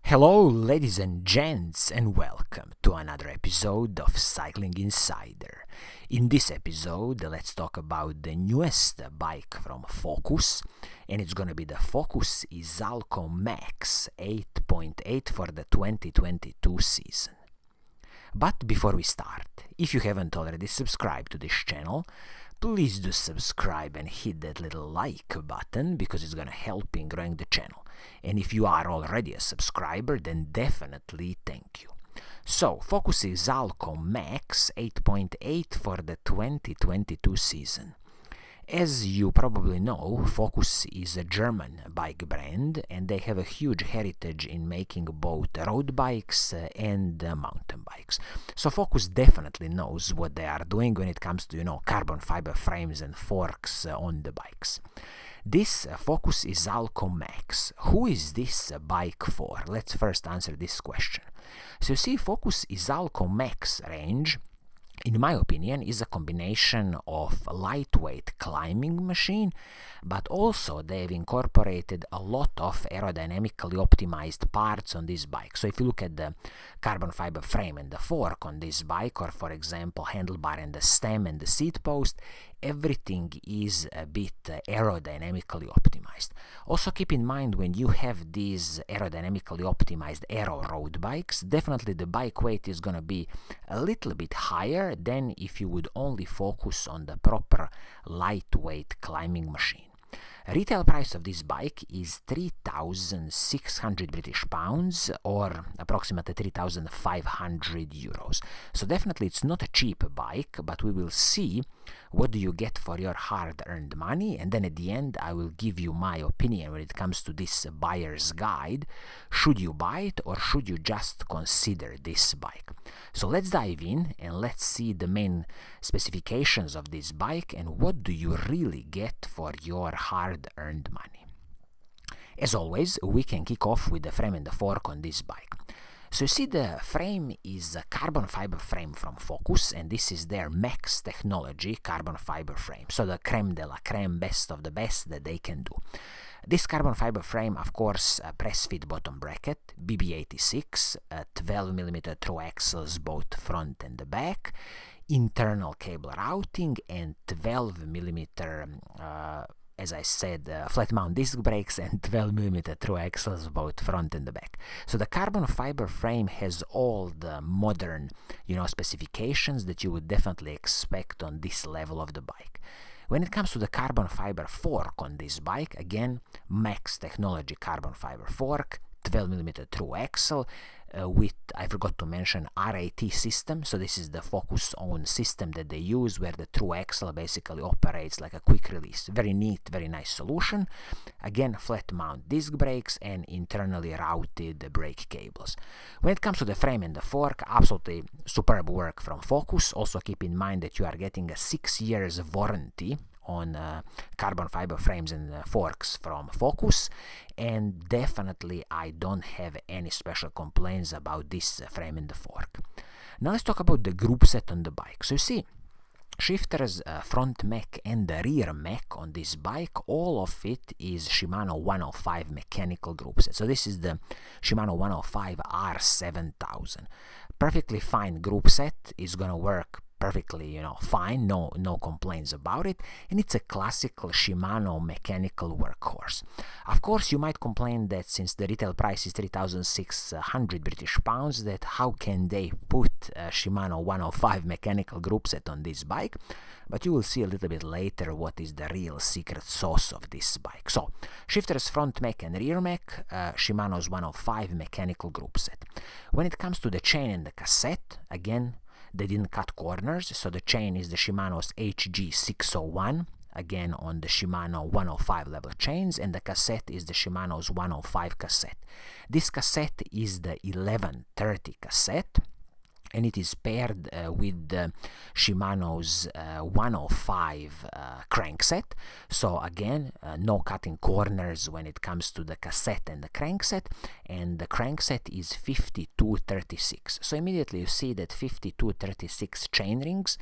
Hello, ladies and gents, and welcome to another episode of Cycling Insider. In this episode, let's talk about the newest bike from Focus, and it's gonna be the Focus Izalco Max 8.8 for the 2022 season. But before we start, if you haven't already subscribed to this channel, please do subscribe and hit that little like button because it's gonna help in growing the channel. And if you are already a subscriber, then definitely thank you. So, Focus Izalco Max 8.8 for the 2022 season. As you probably know, Focus is a German bike brand and they have a huge heritage in making both road bikes and mountain bikes. So Focus definitely knows what they are doing when it comes to, carbon fiber frames and forks on the bikes. This Focus Izalco Max, who is this bike for? Let's first answer this question. So you see, Focus Izalco Max range, in my opinion, is a combination of a lightweight climbing machine, but also they've incorporated a lot of aerodynamically optimized parts on this bike. So if you look at the carbon fiber frame and the fork on this bike, or for example handlebar and the stem and the seat post, everything is a bit aerodynamically optimized. Also keep in mind, when you have these aerodynamically optimized aero road bikes, definitely the bike weight is going to be a little bit higher than if you would only focus on the proper lightweight climbing machine. Retail price of this bike is 3,600 British pounds or approximately 3,500 euros. So definitely it's not a cheap bike, but we will see what do you get for your hard-earned money, and then at the end I will give you my opinion when it comes to this buyer's guide. Should you buy it or should you just consider this bike? So let's dive in and let's see the main specifications of this bike and what do you really get for your hard-earned money. As always, we can kick off with the frame and the fork on this bike. So you see, the frame is a carbon fiber frame from Focus, and this is their Max technology carbon fiber frame. So the creme de la creme, best of the best that they can do. This carbon fiber frame, of course, press fit bottom bracket, BB86, 12mm through axles both front and the back, internal cable routing, and 12mm as I said, flat mount disc brakes and 12mm through axles both front and the back. So the carbon fiber frame has all the modern, specifications that you would definitely expect on this level of the bike. When it comes to the carbon fiber fork on this bike, again, Max technology carbon fiber fork, 12mm through axle, with, I forgot to mention, RAT system. So this is the Focus own system that they use, where the through axle basically operates like a quick release. Very neat, very nice solution. Again, flat mount disc brakes and internally routed brake cables. When it comes to the frame and the fork, absolutely superb work from Focus. Also keep in mind that you are getting a 6 years warranty on carbon fiber frames and forks from Focus, and definitely I don't have any special complaints about this frame and the fork. Now let's talk about the Groupset on the bike. So you see, shifters, front mech and the rear mech on this bike, all of it is Shimano 105 mechanical Groupset. So this is the Shimano 105 R7000. Perfectly fine Groupset, is gonna work perfectly, fine, no complaints about it, and it's a classical Shimano mechanical workhorse. Of course, you might complain that since the retail price is 3,600 British pounds, that how can they put a Shimano 105 mechanical Groupset on this bike, but you will see a little bit later what is the real secret sauce of this bike. So, shifters front mech and rear mech, Shimano's 105 mechanical Groupset. When it comes to the chain and the cassette, again, they didn't cut corners, so the chain is the Shimano's HG601, again on the Shimano 105 level chains, and the cassette is the Shimano's 105 cassette. This cassette is the 1130 cassette, and it is paired with Shimano's 105 crankset. So again, no cutting corners when it comes to the cassette and the crankset, and the crankset is 5236. So immediately you see that 5236 chain rings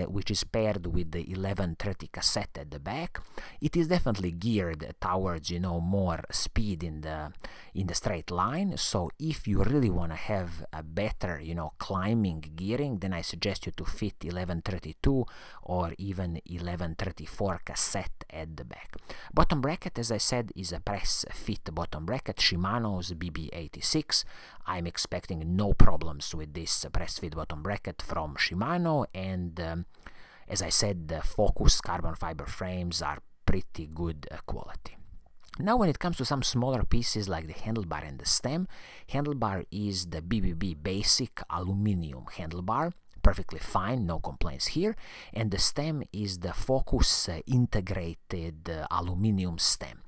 which is paired with the 1130 cassette at the back. It is definitely geared towards more speed in the straight line. So if you really want to have a better climbing gearing, then I suggest you to fit 1132 or even 1134 cassette at the back. Bottom bracket, as I said, is a press fit bottom bracket, Shimano's BB86. I'm expecting no problems with this press fit bottom bracket from Shimano, and as I said, the Focus carbon fiber frames are pretty good quality. Now when it comes to some smaller pieces like the handlebar and the stem, handlebar is the BBB basic aluminum handlebar, perfectly fine, no complaints here, and the stem is the Focus integrated aluminum stem.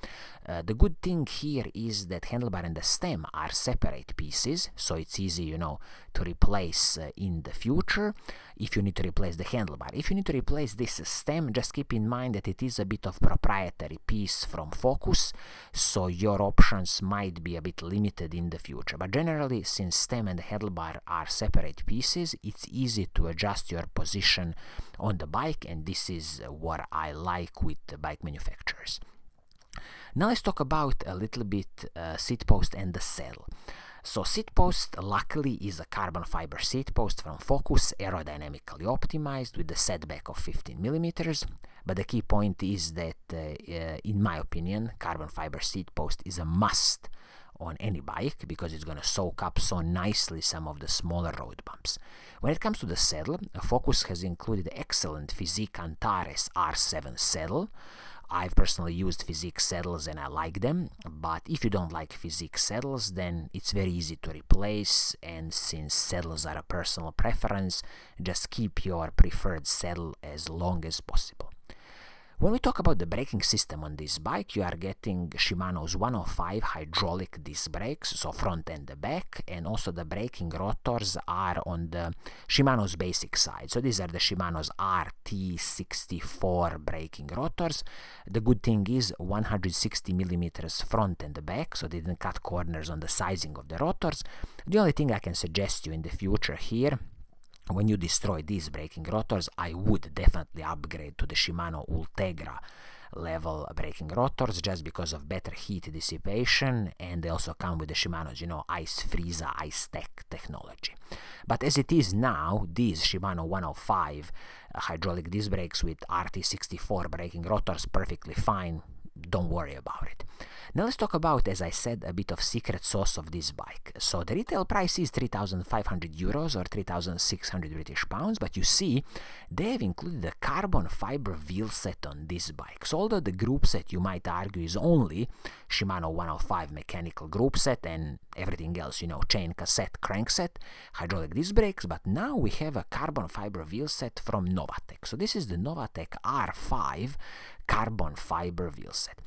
The good thing here is that handlebar and the stem are separate pieces, so it's easy, to replace in the future if you need to replace the handlebar. If you need to replace this stem, just keep in mind that it is a bit of proprietary piece from Focus, so your options might be a bit limited in the future. But generally, since stem and handlebar are separate pieces, it's easy to adjust your position on the bike, and this is what I like with the bike manufacturers. Now let's talk about a little bit Seatpost and the saddle. So Seatpost luckily is a carbon fiber seatpost from Focus, aerodynamically optimized with a setback of 15 millimeters. But the key point is that, in my opinion, carbon fiber seatpost is a must on any bike because it's going to soak up so nicely some of the smaller road bumps. When it comes to the saddle, Focus has included excellent Physique Antares R7 saddle. I've personally used Physique saddles and I like them, but if you don't like Physique saddles, then it's very easy to replace, and since saddles are a personal preference, just keep your preferred saddle as long as possible. When we talk about the braking system on this bike, you are getting Shimano's 105 hydraulic disc brakes, so front and the back, and also the braking rotors are on the Shimano's basic side. So these are the Shimano's RT64 braking rotors. The good thing is 160 millimeters front and the back, so they didn't cut corners on the sizing of the rotors. The only thing I can suggest you in the future here, when you destroy these braking rotors, I would definitely upgrade to the Shimano Ultegra level braking rotors just because of better heat dissipation, and they also come with the Shimano's, Ice Freeza, Ice Tech technology. But as it is now, these Shimano 105 hydraulic disc brakes with RT64 braking rotors perfectly fine. Don't worry about it. Now let's talk about, as I said, a bit of secret sauce of this bike. So the retail price is 3,500 euros or 3,600 British pounds, but you see, they have included a carbon fiber wheel set on this bike. So although the group set, you might argue, is only Shimano 105 mechanical group set and everything else, chain, cassette, crankset, hydraulic disc brakes, but now we have a carbon fiber wheel set from Novatec. So this is the Novatec R5 carbon fiber wheel set.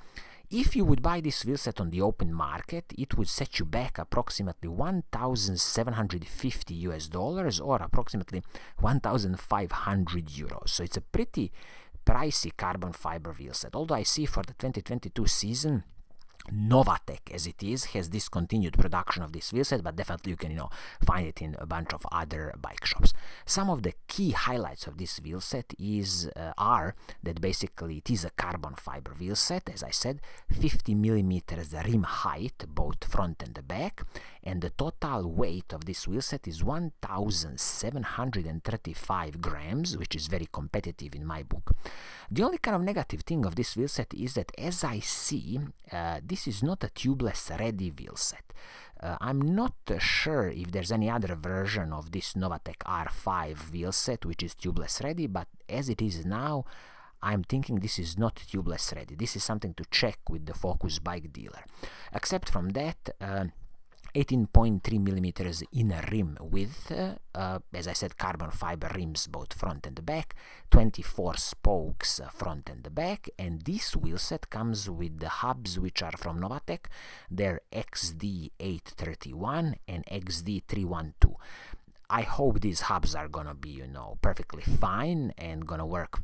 If you would buy this wheel set on the open market, it would set you back approximately $1,750 or approximately 1,500 euros. So it's a pretty pricey carbon fiber wheel set. Although I see for the 2022 season, Novatec, as it is, has discontinued production of this wheel set, but definitely you can, find it in a bunch of other bike shops. Some of the key highlights of this wheel set are that basically it is a carbon fiber wheel set, as I said, 50 millimeters rim height, both front and the back, and the total weight of this wheel set is 1,735 grams, which is very competitive in my book. The only kind of negative thing of this wheel set is that, as I see, this is not a tubeless ready wheel set. I'm not sure if there's any other version of this Novatec R5 wheel set which is tubeless ready, but as it is now, I'm thinking this is not tubeless ready. This is something to check with the Focus bike dealer. Except from that, 18.3 millimeters inner rim width, as I said, carbon fiber rims both front and the back, 24 spokes front and the back, and this wheel set comes with the hubs which are from Novatec. They're XD831 and XD312. I hope these hubs are gonna be, perfectly fine and gonna work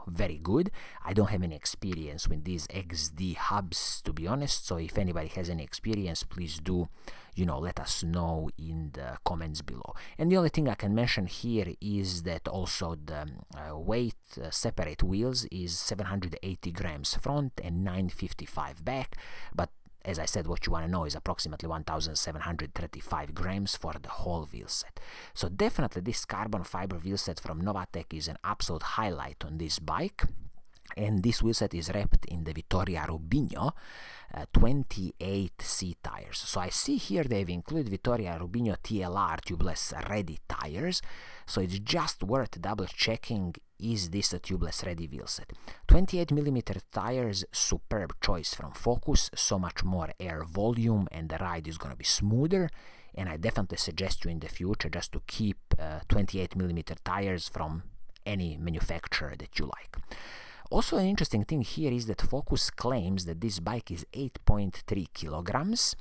very good. I don't have any experience with these XD hubs, to be honest, so if anybody has any experience, please do let us know in the comments below. And the only thing I can mention here is that also the weight separate wheels is 780 grams front and 955 back, but as I said, what you want to know is approximately 1,735 grams for the whole wheel set. So definitely this carbon fiber wheel set from Novatec is an absolute highlight on this bike. And this wheelset is wrapped in the Vittoria Rubino 28C tires. So I see here they've included Vittoria Rubino TLR tubeless ready tires. So it's just worth double checking, is this a tubeless ready wheelset? 28mm tires, superb choice from Focus, so much more air volume and the ride is going to be smoother. And I definitely suggest you in the future just to keep 28mm tires from any manufacturer that you like. Also, an interesting thing here is that Focus claims that this bike is 8.3 kilograms.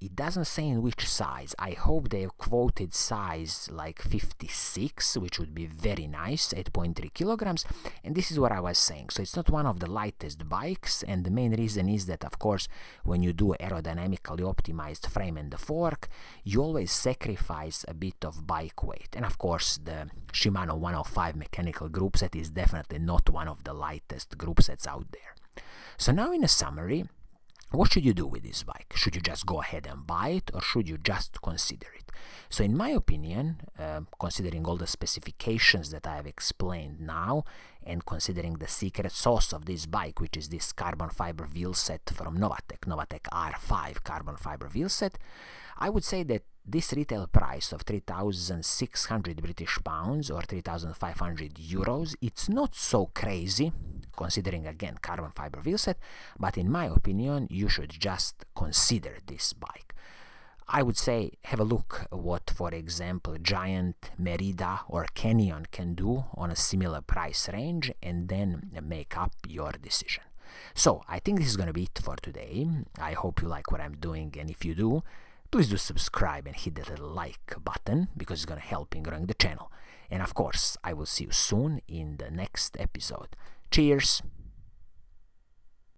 It doesn't say in which size. I hope they have quoted size like 56, which would be very nice, 8.3 kilograms. And this is what I was saying. So it's not one of the lightest bikes, and the main reason is that, of course, when you do aerodynamically optimized frame and the fork, you always sacrifice a bit of bike weight. And of course, the Shimano 105 mechanical group set is definitely not one of the lightest group sets out there. So now in a summary, what should you do with this bike? Should you just go ahead and buy it, or should you just consider it? So in my opinion, considering all the specifications that I have explained now, and considering the secret sauce of this bike, which is this carbon fiber wheel set from Novatec R5 carbon fiber wheel set, I would say that this retail price of 3,600 British pounds or 3,500 euros, it's not so crazy, considering again carbon fiber wheel set, but in my opinion you should just consider this bike. I would say have a look at what, for example, Giant, Merida or Canyon can do on a similar price range, and then make up your decision. So I think this is going to be it for today. I hope you like what I'm doing, and if you do, please do subscribe and hit that little like button, because it's going to help in growing the channel. And of course, I will see you soon in the next episode. Cheers!